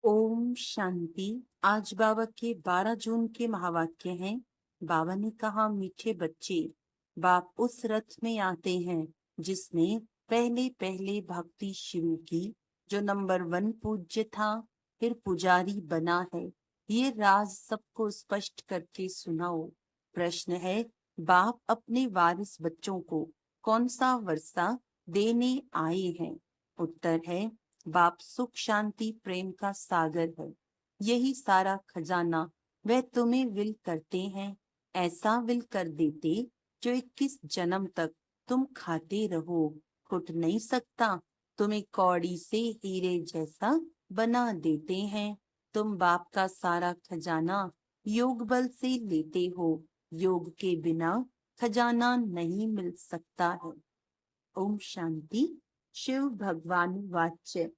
ओम शांति। आज बाबा के 12 जून के महावाक्य हैं। बाबा ने कहा, मीठे बच्चे, बाप उस रथ में आते हैं जिसने पहले पहले भक्ति शुरू की, जो नंबर 1 पूज्य था, फिर पुजारी बना है। ये राज सबको स्पष्ट करके सुनाओ। प्रश्न है, बाप अपने वारिस बच्चों को कौन सा वर्षा देने आए हैं? उत्तर है, बाप सुख शांति प्रेम का सागर है। यही सारा खजाना वह तुम्हें विल करते हैं। ऐसा विल कर देते जो 21 जन्म तक तुम खाते रहो, खुट नहीं सकता। तुम्हें कौड़ी से हीरे जैसा बना देते हैं। तुम बाप का सारा खजाना योग बल से लेते हो। योग के बिना खजाना नहीं मिल सकता है। ओम शांति। शिव भगवान वाच्य।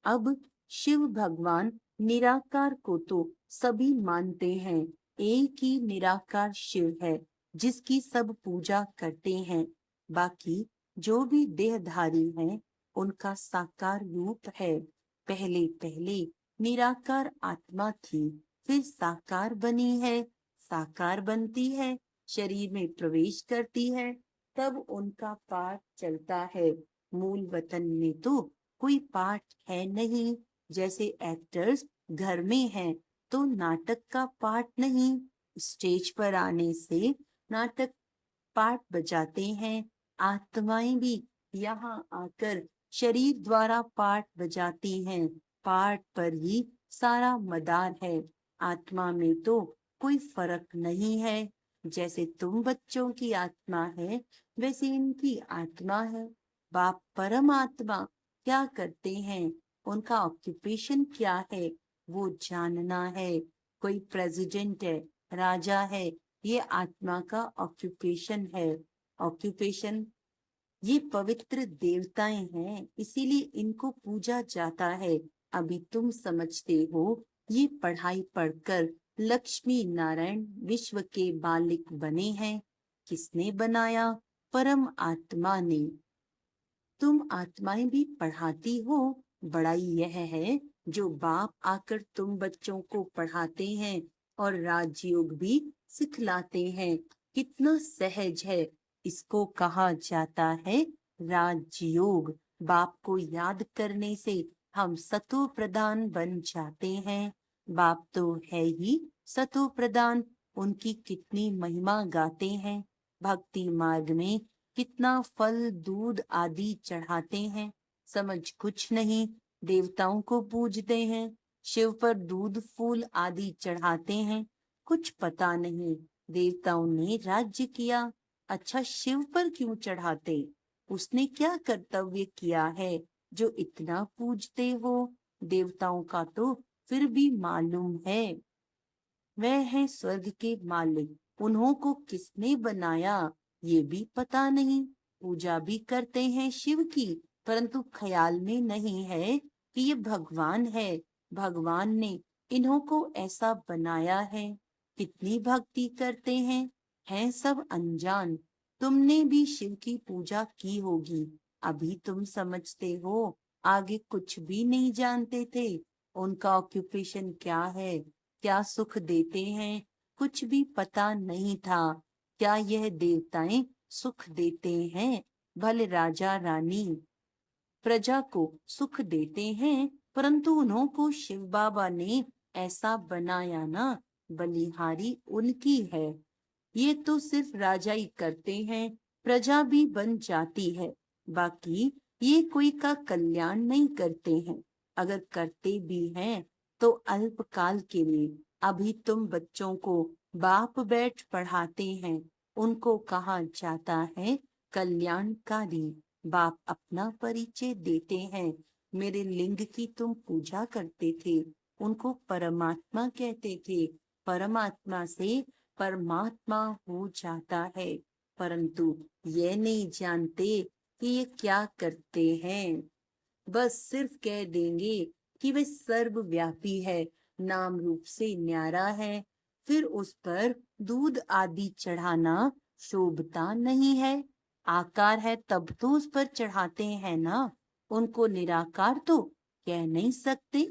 अब शिव भगवान निराकार को तो सभी मानते हैं। एक ही निराकार शिव है जिसकी सब पूजा करते हैं। बाकी जो भी देहधारी हैं उनका साकार रूप है। पहले पहले निराकार आत्मा थी, फिर साकार बनी है। साकार बनती है, शरीर में प्रवेश करती है, तब उनका पाठ चलता है। मूल वतन में तो कोई पाठ है नहीं। जैसे एक्टर्स घर में हैं तो नाटक का पाठ नहीं, स्टेज पर आने से नाटक पाठ बजाते हैं। आत्माएं भी यहाँ आकर शरीर द्वारा पाठ बजाती हैं। पाठ पर ही सारा मदार है। आत्मा में तो कोई फर्क नहीं है। जैसे तुम बच्चों की आत्मा है, वैसे इनकी आत्मा है। बाप परमात्मा क्या करते हैं, उनका ऑक्यूपेशन क्या है, वो जानना है। कोई प्रेसिडेंट है, राजा है, ये आत्मा का ऑक्यूपेशन है। ऑक्यूपेशन, ये पवित्र देवताएं हैं, इसीलिए इनको पूजा जाता है। अभी तुम समझते हो, ये पढ़ाई पढ़कर लक्ष्मी नारायण विश्व के मालिक बने हैं। किसने बनाया? परम आत्मा ने। तुम आत्माएं भी पढ़ाती हो। बड़ाई यह है जो बाप आकर तुम बच्चों को पढ़ाते हैं और राजयोग भी सिखलाते हैं। कितना सहज है। इसको कहा जाता है राजयोग। बाप को याद करने से हम सतो प्रधान बन जाते हैं। बाप तो है ही सतो प्रधान। उनकी कितनी महिमा गाते हैं। भक्ति मार्ग में कितना फल दूध आदि चढ़ाते हैं, समझ कुछ नहीं। देवताओं को पूजते हैं, शिव पर दूध फूल आदि चढ़ाते हैं, कुछ पता नहीं। देवताओं ने राज्य किया, अच्छा शिव पर क्यों चढ़ाते? उसने क्या कर्तव्य किया है जो इतना पूजते हो? देवताओं का तो फिर भी मालूम है, वह है स्वर्ग के मालिक। उन्हों को किसने बनाया ये भी पता नहीं। पूजा भी करते हैं शिव की, परंतु ख्याल में नहीं है कि ये भगवान है। भगवान ने इन्हों को ऐसा बनाया है। कितनी भक्ति करते हैं सब अनजान। तुमने भी शिव की पूजा की होगी, अभी तुम समझते हो। आगे कुछ भी नहीं जानते थे। उनका ऑक्यूपेशन क्या है, क्या सुख देते हैं, कुछ भी पता नहीं था। क्या यह देवताएं सुख देते हैं? भले राजा रानी प्रजा को सुख देते हैं, परंतु उन्हों को शिव बाबा ने ऐसा बनाया ना, बलिहारी उनकी है। ये तो सिर्फ राजा ही करते हैं, प्रजा भी बन जाती है। बाकी ये कोई का कल्याण नहीं करते हैं। अगर करते भी हैं तो अल्पकाल के लिए। अभी तुम बच्चों को बाप बैठ पढ़ाते हैं, उनको कहा जाता है कल्याणकारी। बाप अपना परिचय देते हैं। मेरे लिंग की तुम पूजा करते थे, उनको परमात्मा कहते थे। परमात्मा से परमात्मा हो जाता है, परंतु ये नहीं जानते कि ये क्या करते हैं। बस सिर्फ कह देंगे कि वे सर्वव्यापी है, नाम रूप से न्यारा है। फिर उस पर दूध आदि चढ़ाना शोभता नहीं है। आकार है तब तो उस पर चढ़ाते हैं ना। उनको निराकार तो कह नहीं सकते।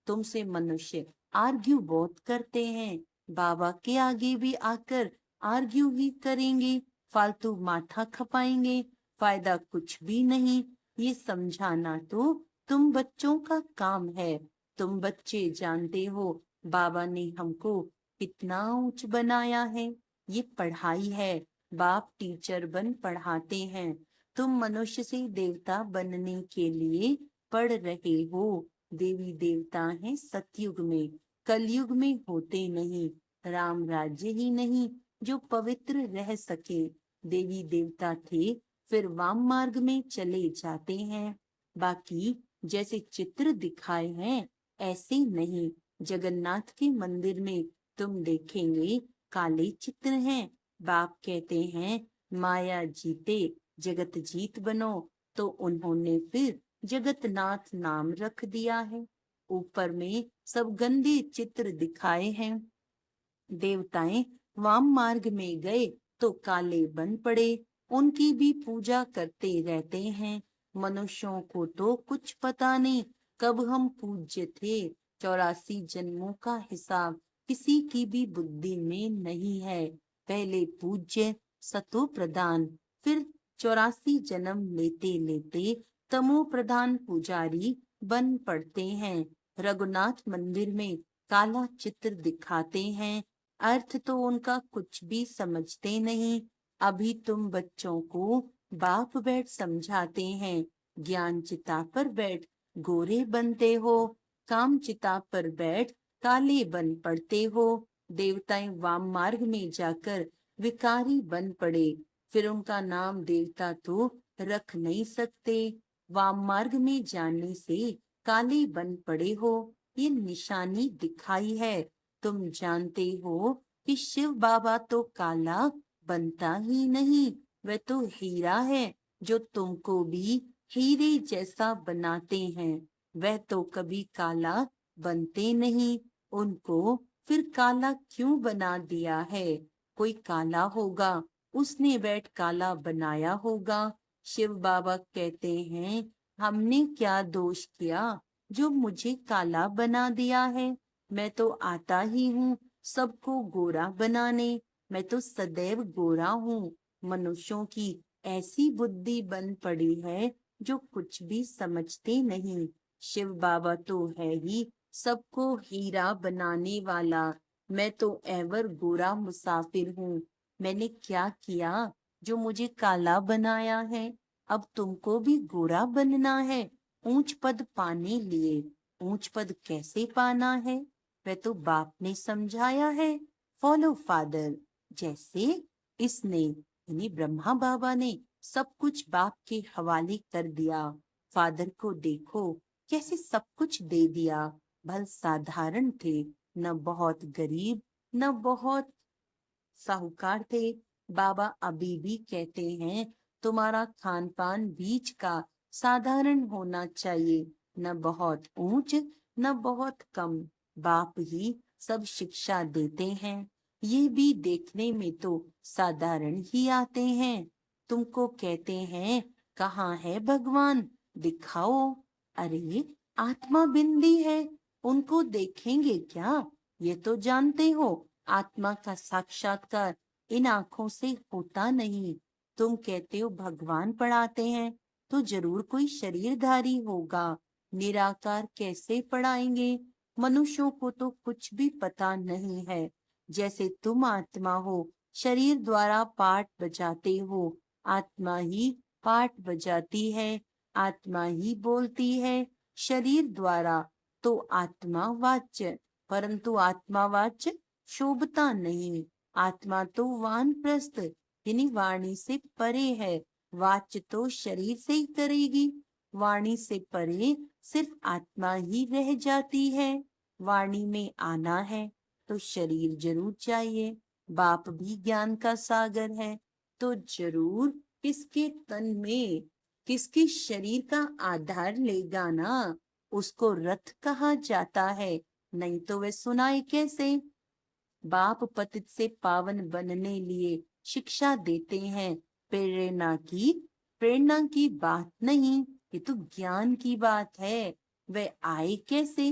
तुमसे मनुष्य आर्ग्यू बहुत करते हैं, बाबा के आगे भी आकर आर्ग्यू ही करेंगे, फालतू माथा खपाएंगे, फायदा कुछ भी नहीं। ये समझाना तो तुम बच्चों का काम है। तुम बच्चे जानते हो बाबा ने हमको कितना ऊंच बनाया है। ये पढ़ाई है, बाप टीचर बन पढ़ाते हैं। तुम मनुष्य से देवता बनने के लिए पढ़ रहे हो। देवी देवता हैं सतयुग में, कलयुग में होते नहीं। राम राज्य ही नहीं जो पवित्र रह सके। देवी देवता थे, फिर वाम मार्ग में चले जाते हैं। बाकी जैसे चित्र दिखाए हैं ऐसे नहीं। जगन्नाथ के मंदिर में तुम देखेंगे काले चित्र हैं। बाप कहते हैं माया जीते जगत जीत बनो, तो उन्होंने फिर जगतनाथ नाम रख दिया है। ऊपर में सब गंदे चित्र दिखाए हैं। देवताएं वाम मार्ग में गए तो काले बन पड़े, उनकी भी पूजा करते रहते हैं। मनुष्यों को तो कुछ पता नहीं कब हम पूज्य थे। 84 जन्मों का हिसाब किसी की भी बुद्धि में नहीं है। पहले पूज्य सतो प्रधान, फिर 84 जन्म लेते लेते तमो प्रधान पुजारी बन पड़ते हैं। रघुनाथ मंदिर में काला चित्र दिखाते हैं, अर्थ तो उनका कुछ भी समझते नहीं। अभी तुम बच्चों को बाप बैठ समझाते हैं। ज्ञान चिता पर बैठ गोरे बनते हो, काम चिता पर बैठ काले बन पड़ते हो। देवताएं वाम मार्ग में जाकर विकारी बन पड़े, फिर उनका नाम देवता तो रख नहीं सकते। वाम मार्ग में जाने से काले बन पड़े हो, ये निशानी दिखाई है। तुम जानते हो कि शिव बाबा तो काला बनता ही नहीं, वह तो हीरा है जो तुमको भी हीरे जैसा बनाते हैं। वह तो कभी काला बनते नहीं, उनको फिर काला क्यों बना दिया है? कोई काला होगा, उसने बैठ काला बनाया होगा। शिव बाबा कहते हैं हमने क्या दोष किया जो मुझे काला बना दिया है? मैं तो आता ही हूँ सबको गोरा बनाने, मैं तो सदैव गोरा हूँ। मनुष्यों की ऐसी बुद्धि बन पड़ी है जो कुछ भी समझते नहीं। शिव बाबा तो है ही सबको हीरा बनाने वाला। मैं तो एवर गोरा मुसाफिर हूँ। मैंने क्या किया जो मुझे काला बनाया है? अब तुमको भी गोरा बनना है ऊंच पद पाने लिए। ऊंच पद कैसे पाना है वह तो बाप ने समझाया है। Follow father. जैसे इसने यानी ब्रह्मा बाबा ने सब कुछ बाप के हवाले कर दिया। फादर को देखो कैसे सब कुछ दे दिया। भल साधारण थे, न बहुत गरीब न बहुत साहूकार थे। बाबा अभी भी कहते हैं तुम्हारा खान पान बीच का साधारण होना चाहिए, न बहुत ऊंच न बहुत कम। बाप ही सब शिक्षा देते हैं। ये भी देखने में तो साधारण ही आते हैं। तुमको कहते हैं कहाँ है भगवान, दिखाओ। अरे आत्मा बिंदी है, उनको देखेंगे क्या? ये तो जानते हो आत्मा का साक्षात्कार इन आंखों से होता नहीं। तुम कहते हो भगवान पढ़ाते हैं तो जरूर कोई शरीरधारी होगा। निराकार कैसे पढ़ाएंगे? मनुष्यों को तो कुछ भी पता नहीं है। जैसे तुम आत्मा हो, शरीर द्वारा पाठ बजाते हो, आत्मा ही पाठ बजाती है, आत्मा ही बोलती है शरीर द्वारा। तो आत्मा वाच्य, परंतु आत्मा वाच्य शोभता नहीं। आत्मा तो वानप्रस्थ यानी वाणी से परे है। वाच्य तो शरीर से ही करेगी। वाणी से परे सिर्फ आत्मा ही रह जाती है। वाणी में आना है तो शरीर जरूर चाहिए। बाप भी ज्ञान का सागर है, तो जरूर किसके तन में किसके शरीर का आधार लेगा ना। उसको रथ कहा जाता है, नहीं तो वे सुनाए कैसे? बाप पतित से पावन बनने लिए शिक्षा देते हैं। प्रेरणा की बात नहीं, ये तो ज्ञान की बात है। वे आए कैसे?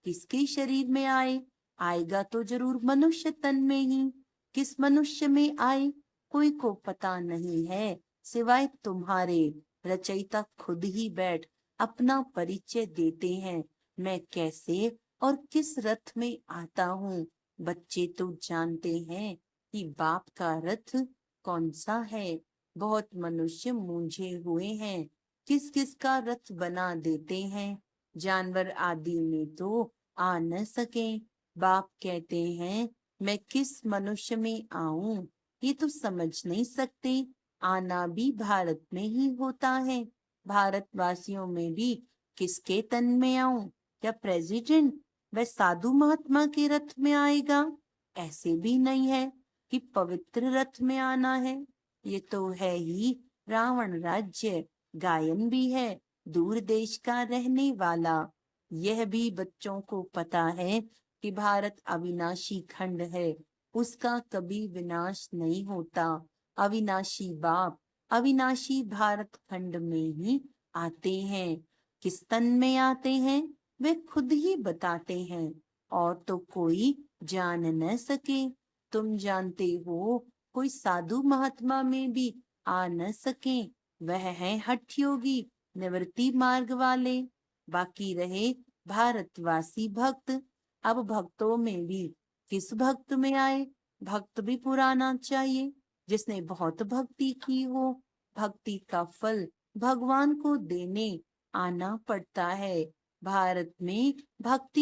किसके शरीर में आए? आएगा तो जरूर मनुष्य तन में ही। किस मनुष्य में आए कोई को पता नहीं है सिवाय तुम्हारे। रचयिता खुद ही बैठ अपना परिचय देते हैं। मैं कैसे और किस रथ में आता हूँ। बच्चे तो जानते हैं कि बाप का रथ कौन सा है। बहुत मनुष्य मूंझे हुए हैं, किस किस का रथ बना देते हैं। जानवर आदि में तो आ न सके। बाप कहते हैं मैं किस मनुष्य में आऊं, ये तो समझ नहीं सकते। आना भी भारत में ही होता है। भारतवासियों में भी किसके तन में आऊं? क्या प्रेसिडेंट व साधु महात्मा के रथ में आएगा? ऐसे भी नहीं है कि पवित्र रथ में आना है। ये तो है ही रावण राज्य। गायन भी है दूर देश का रहने वाला। यह भी बच्चों को पता है कि भारत अविनाशी खंड है, उसका कभी विनाश नहीं होता। अविनाशी बाप अविनाशी भारत खंड में ही आते हैं। किस तन में आते हैं वे खुद ही बताते हैं, और तो कोई जान न सके। तुम जानते हो कोई साधु महात्मा में भी आ न सके। वह है हठ योगी निवृत्ति मार्ग वाले। बाकी रहे भारतवासी भक्त। अब भक्तों में भी किस भक्त में आए? भक्त भी पुराना चाहिए, जिसने बहुत भक्ति की हो। भक्ति का फल भगवान को देने आना पड़ता है। भारत में भक्त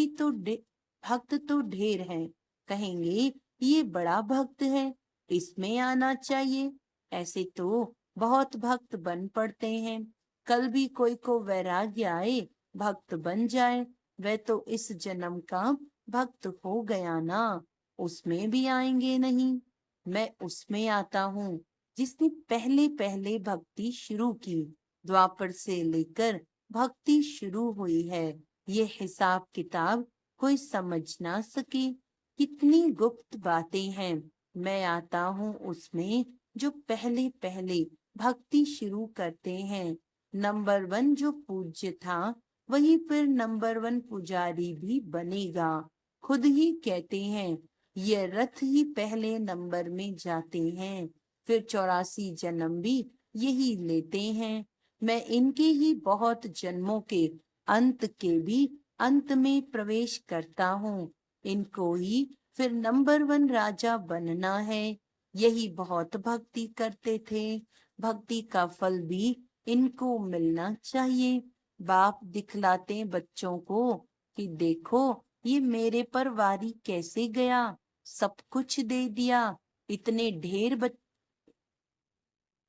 तो ढेर हैं। कहेंगे ये बड़ा भक्त है, इसमें आना चाहिए। ऐसे तो बहुत भक्त बन पड़ते हैं। कल भी कोई को वैराग्य आए भक्त बन जाए। वह तो इस जन्म का भक्त हो गया ना, उसमें भी आएंगे नहीं। मैं उसमें आता हूँ जिसने पहले पहले भक्ति शुरू की। द्वापर से लेकर भक्ति शुरू हुई है। ये हिसाब किताब कोई समझ ना सके। कितनी गुप्त बातें हैं। मैं आता हूँ उसमें जो पहले पहले भक्ति शुरू करते हैं। नंबर 1 जो पूज्य था वही फिर नंबर 1 पुजारी भी बनेगा। खुद ही कहते हैं ये रथ ही पहले नंबर में जाते हैं, फिर 84 जन्म भी यही लेते हैं। मैं इनके ही बहुत जन्मों के अंत के भी अंत में प्रवेश करता हूँ। इनको ही फिर नंबर 1 राजा बनना है। यही बहुत भक्ति करते थे। भक्ति का फल भी इनको मिलना चाहिए। बाप दिखलाते बच्चों को कि देखो ये मेरे पर वारी कैसे गया, सब कुछ दे दिया। इतने ढेर बच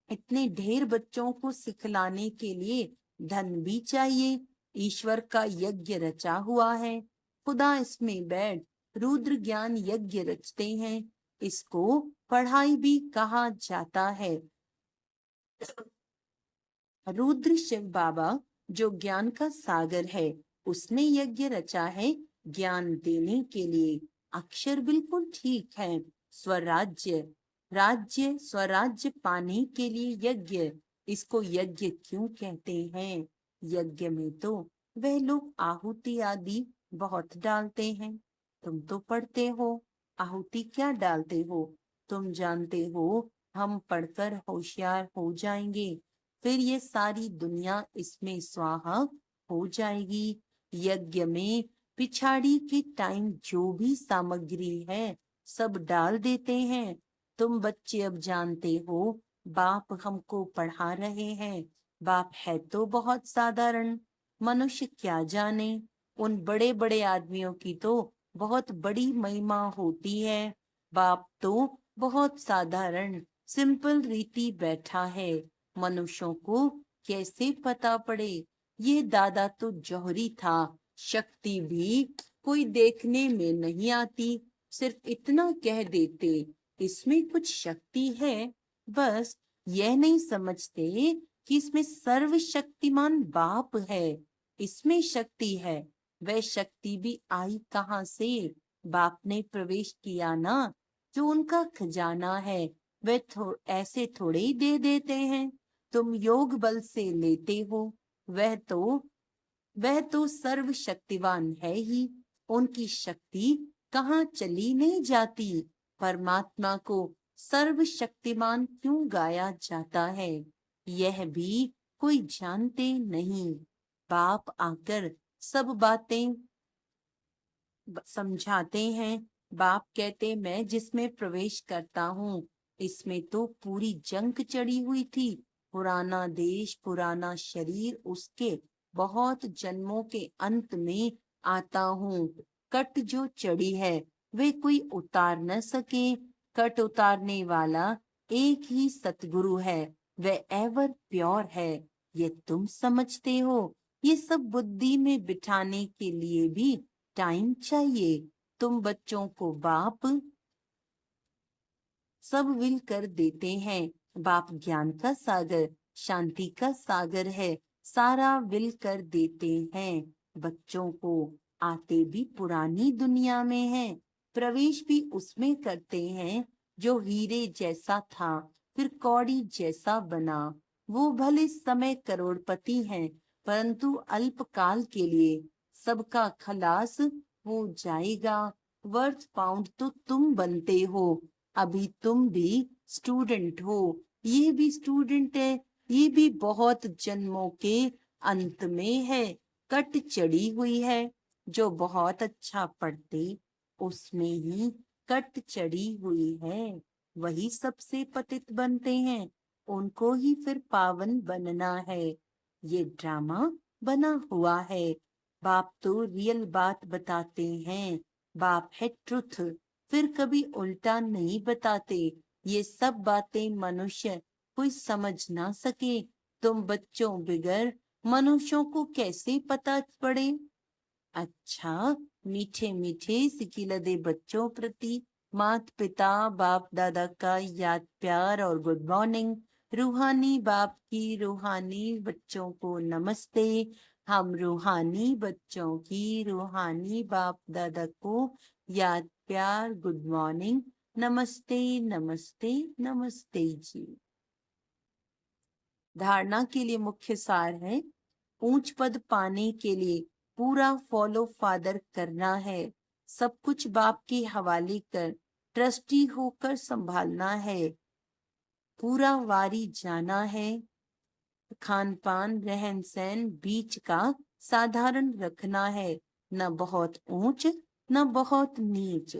इतने ढेर बच्चों को सिखलाने के लिए धन भी चाहिए। ईश्वर का यज्ञ रचा हुआ है। खुदा इसमें बैठ रुद्र ज्ञान यज्ञ रचते हैं। इसको पढ़ाई भी कहा जाता है। रुद्र शिव बाबा जो ज्ञान का सागर है, उसने यज्ञ रचा है ज्ञान देने के लिए। अक्षर बिल्कुल ठीक है। स्वराज्य राज्य स्वराज्य पाने के लिए यज्ञ, इसको यज्ञ क्यों कहते हैं? यज्ञ में तो वह लोग आहुति आदि बहुत डालते हैं। तुम तो पढ़ते हो, आहुति क्या डालते हो? तुम जानते हो हम पढ़कर होशियार हो जाएंगे, फिर ये सारी दुनिया इसमें स्वाहा हो जाएगी। यज्ञ में पिछाड़ी के टाइम जो भी सामग्री है सब डाल देते हैं। तुम बच्चे अब जानते हो बाप हमको पढ़ा रहे हैं। बाप है तो बहुत साधारण, मनुष्य क्या जाने। उन बड़े बड़े आदमियों की तो बहुत बड़ी महिमा होती है। बाप तो बहुत साधारण सिंपल रीति बैठा है। मनुष्यों को कैसे पता पड़े? ये दादा तो जौहरी था। शक्ति भी कोई देखने में नहीं आती, सिर्फ इतना कह देते इसमें कुछ शक्ति है। बस यह नहीं समझते कि इसमें सर्वशक्तिमान बाप है। इसमें शक्ति है। वह शक्ति भी आई कहाँ से? बाप ने प्रवेश किया ना। जो उनका खजाना है वे ऐसे थोड़े ही दे देते हैं। तुम योग बल से लेते हो, वह तो सर्वशक्तिवान है ही। उनकी शक्ति कहाँ चली नहीं जाती। परमात्मा को सर्वशक्तिमान क्यों गाया जाता है, यह भी कोई जानते नहीं। बाप आकर सब बातें समझाते हैं। बाप कहते मैं जिसमें प्रवेश करता हूँ इसमें तो पूरी जंग चढ़ी हुई थी। पुराना देश, पुराना शरीर, उसके बहुत जन्मों के अंत में आता हूँ। कट जो चढ़ी है वे कोई उतार न सके। कट उतारने वाला एक ही सतगुरु है, वह एवर प्योर है। ये तुम समझते हो। ये सब बुद्धि में बिठाने के लिए भी टाइम चाहिए। तुम बच्चों को बाप सब विल कर देते हैं। बाप ज्ञान का सागर, शांति का सागर है, सारा विल कर देते हैं बच्चों को। आते भी पुरानी दुनिया में हैं, प्रवेश भी उसमें करते हैं जो हीरे जैसा था फिर कौड़ी जैसा बना। वो भले समय करोड़पति हैं परंतु अल्पकाल के लिए सबका खलास हो जाएगा। वर्थ पाउंड तो तुम बनते हो। अभी तुम भी स्टूडेंट हो, ये भी स्टूडेंट है, ये भी बहुत जन्मों के अंत में है। कट चढ़ी हुई है। जो बहुत अच्छा पढ़ते उसमें ही कट चढ़ी हुई है, वही सबसे पतित बनते हैं। उनको ही फिर पावन बनना है। ये ड्रामा बना हुआ है। बाप तो रियल बात बताते हैं। बाप है ट्रुथ, फिर कभी उल्टा नहीं बताते। ये सब बातें मनुष्य कोई समझ ना सके। तुम बच्चों बिगर मनुष्यों को कैसे पता पड़े। अच्छा, मीठे मीठे सिकिलदे बच्चों प्रति माता पिता बाप दादा का याद प्यार और गुड मॉर्निंग। रूहानी बाप की रूहानी बच्चों को नमस्ते। हम रूहानी बच्चों की रूहानी बाप दादा को याद प्यार गुड मॉर्निंग। नमस्ते नमस्ते नमस्ते जी। धारणा के लिए मुख्य सार है, ऊंच पद पाने के लिए पूरा फॉलो फादर करना है। सब कुछ बाप के हवाले कर ट्रस्टी होकर संभालना है। पूरा वारी जाना है। खान पान रहन सहन बीच का साधारण रखना है, न बहुत ऊंच न बहुत नीच।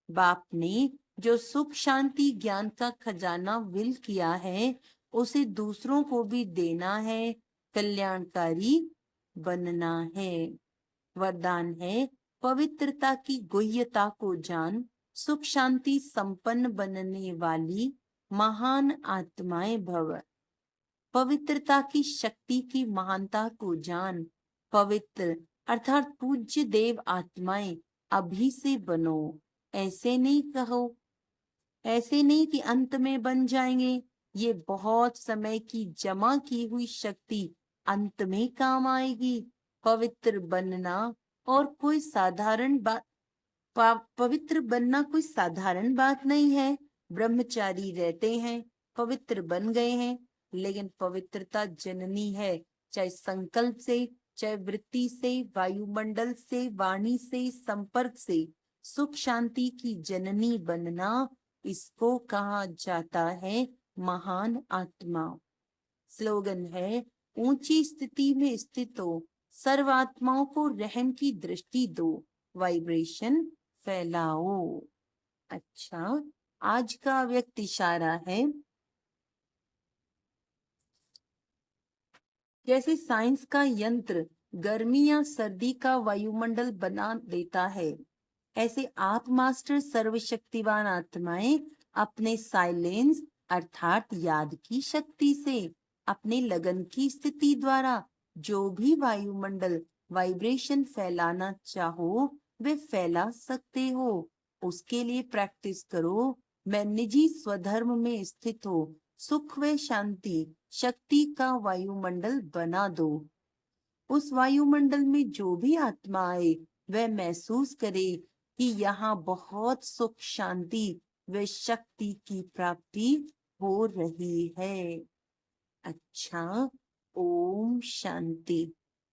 बाप ने जो सुख शांति ज्ञान का खजाना विल किया है उसे दूसरों को भी देना है, कल्याणकारी बनना है। वरदान है, पवित्रता की गुह्यता को जान, सुख शांति संपन्न बनने वाली महान आत्माएं भव। पवित्रता की शक्ति की महानता को जान, पवित्र अर्थात पूज्य देव आत्माएं अभी से बनो। ऐसे नहीं कहो, ऐसे नहीं कि अंत में बन जाएंगे। ये बहुत समय की जमा की हुई शक्ति अंत में काम आएगी। पवित्र बनना और कोई साधारण बात, पवित्र बनना कोई साधारण बात नहीं है। ब्रह्मचारी रहते हैं, पवित्र बन गए हैं, लेकिन पवित्रता जननी है, चाहे संकल्प से, चाहे वृत्ति से, वायुमंडल से, वाणी से, संपर्क से। सुख शांति की जननी बनना, इसको कहा जाता है महान आत्मा। स्लोगन है, ऊंची स्थिति में स्थित हो, सर्व आत्माओं को रहम की दृष्टि दो, वाइब्रेशन फैलाओ। अच्छा, आज का व्यक्त इशारा है, जैसे साइंस का यंत्र गर्मी या सर्दी का वायुमंडल बना देता है, ऐसे आप मास्टर सर्वशक्तिवान आत्माएं अपने साइलेंस अर्थात याद की शक्ति से, अपने लगन की स्थिति द्वारा जो भी वायुमंडल वाइब्रेशन फैलाना चाहो वे फैला सकते हो। उसके लिए प्रैक्टिस करो। मैं निजी स्वधर्म में स्थित हो, सुख व शांति शक्ति का वायुमंडल बना दो। उस वायुमंडल में जो भी आत्मा आए वह महसूस करे कि यहाँ बहुत सुख शांति व शक्ति की प्राप्ति हो रही है। अच्छा, ओम शांति।